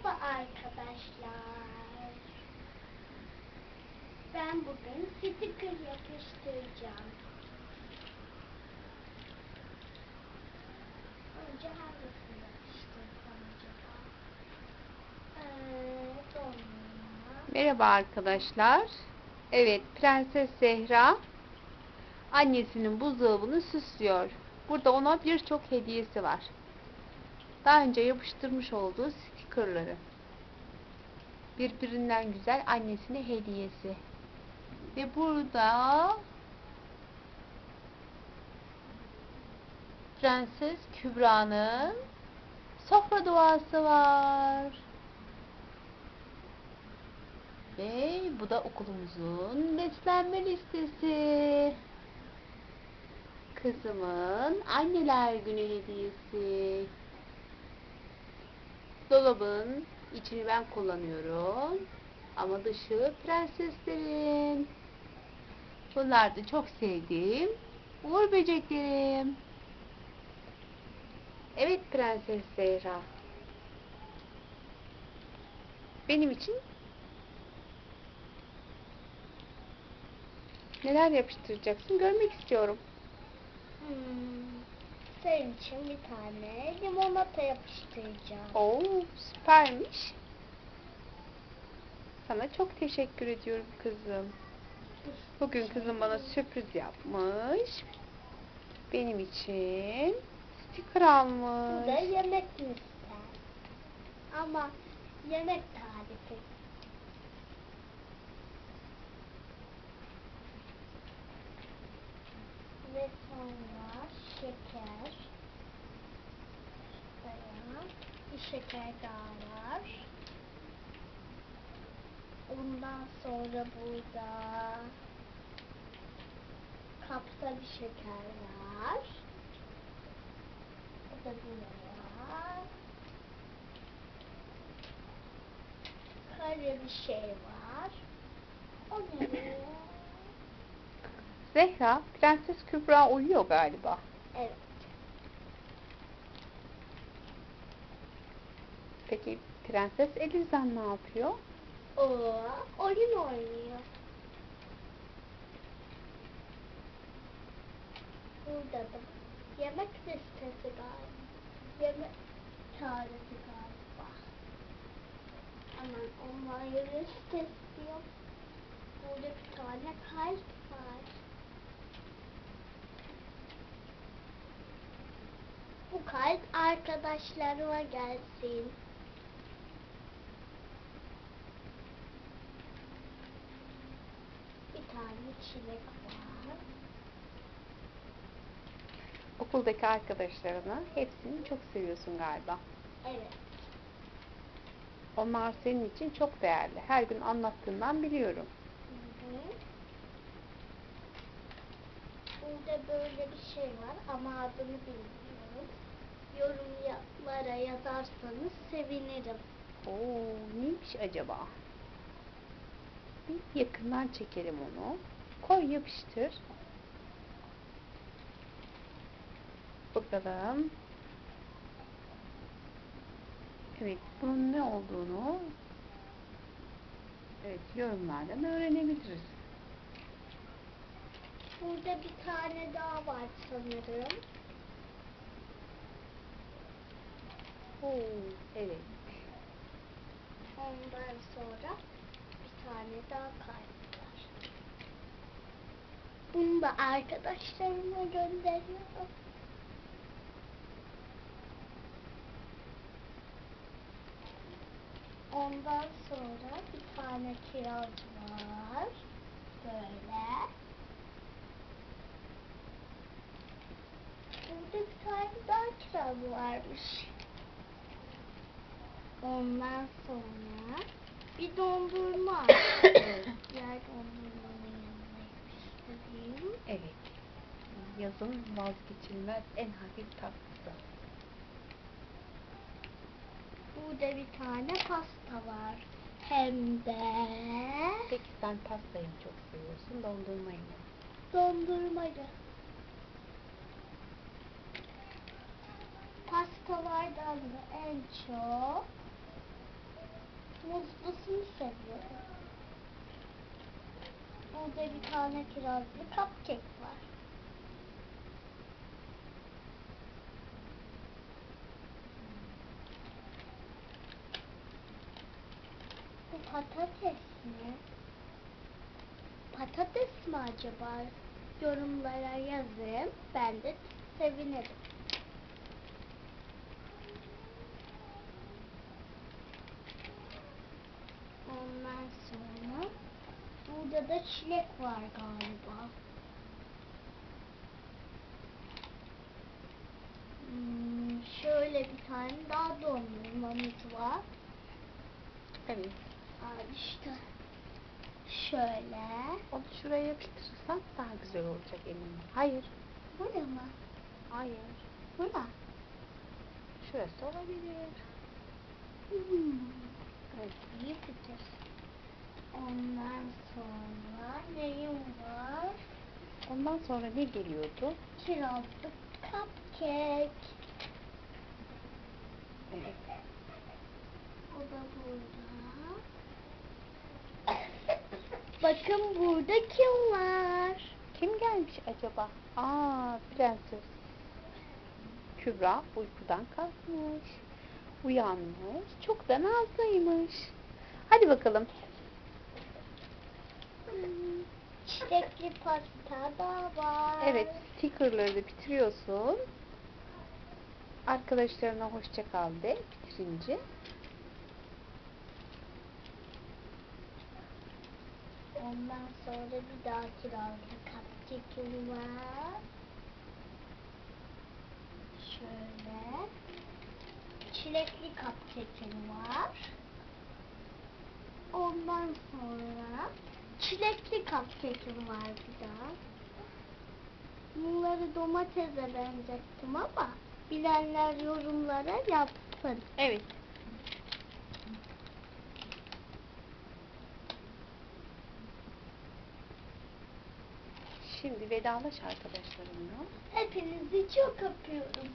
Merhaba arkadaşlar. Ben bugün sticker yapıştıracağım. Önce hangisini yapıştırsam acaba? Sonra... Merhaba arkadaşlar. Evet, Prenses Zehra annesinin buzdolabını süslüyor. Burada ona birçok hediyesi var. Daha önce yapıştırmış olduğu stickerları. Birbirinden güzel annesine hediyesi. Ve burada Prenses Kübra'nın sofra duası var. Ve bu da okulumuzun beslenme listesi. Kızımın anneler günü hediyesi. Dolabın içini ben kullanıyorum. Ama dışı prenseslerin. Bunlar da çok sevdiğim uğur böceklerim. Evet Prenses Zehra. Benim için neler yapıştıracaksın görmek istiyorum. Senin için bir tane limonata yapıştıracağım. Oo, süpermiş. Sana çok teşekkür ediyorum kızım. Bugün kızım bana sürpriz yapmış. Benim için sticker almış. Bu da yemek liste. Ama yemek tarifi. Ve sonra şeker. Şuraya bir şeker daha var. Ondan sonra burada kapta bir şeker var. O da buraya. Kare bir şey var. O nereye? Zehra, Prenses Kübra uyuyor galiba. Evet. Peki Prenses Elizan ne yapıyor? O oyun oynuyor. Burada da yemek listesi galiba. Yemek tarifi galiba. Aman onlar listesi diyor. Burada bir tane kalp var. Bu kalp arkadaşlarıma gelsin. Bir tane çilek var. Okuldaki arkadaşlarını hepsini çok seviyorsun galiba. Evet. Onlar senin için çok değerli. Her gün anlattığından biliyorum. Hı. Burada böyle bir şey var ama adını bilmiyorum. Yorumlara yazarsanız sevinirim. Oo, neymiş acaba? Bir yakından çekelim onu. Koy yapıştır. Bakalım. Evet, bunun ne olduğunu yorumlardan öğrenebiliriz. Burada bir tane daha var sanırım. Oo, evet. Ondan sonra bir tane daha kalp var. Bunu da arkadaşlarıma gönderiyorum. Ondan sonra bir tane kiraz var. Böyle. Burada bir tane daha kiraz varmış. Ondan sonra bir dondurma. Diğer dondurmanın yanına yapıştırayım. Evet. Yazın vazgeçilmez en hafif tatlısı. Burada bir tane pasta var. Hem de Peki sen pastayı mı çok seviyorsun, dondurmayı mı? dondurmacı. Pastalardan da en çok Muzlusunu seviyorum. Burada bir tane kirazlı cupcake var. Bu patates mi? Patates mi acaba? Yorumlara yazın. Ben de sevinirim. Ondan sonra burada da çilek var galiba. Şöyle bir tane daha dondurmamız var. Evet. İşte şöyle. Onu şuraya yapıştırırsan daha güzel olacak eminim. Hayır. Burada mı? Hayır. Burada. Şurası olabilir. Evet. İyi fikir. Ondan sonra neyim var? Ondan sonra ne geliyordu? Kirazlı cupcake. Evet. O da burada. Bakın burada kim var? Kim gelmiş acaba? Prenses. Kübra uykudan kalkmış. Uyanmış. Çok da nazlıymış. Hadi bakalım. Çilekli pasta da var. Evet, stickerları da bitiriyorsun. Arkadaşlarına hoşça kal de bitirince. Ondan sonra bir daha kirazlı cupcake'im var. Şöyle. Çilekli cupcake'im var. Ondan sonra çilekli cupcake'im var bir daha. Bunları domatese benzettim ama bilenler yorumlara yazsın. Evet. Şimdi vedalaş arkadaşlarımla. Hepinizi çok öpüyorum.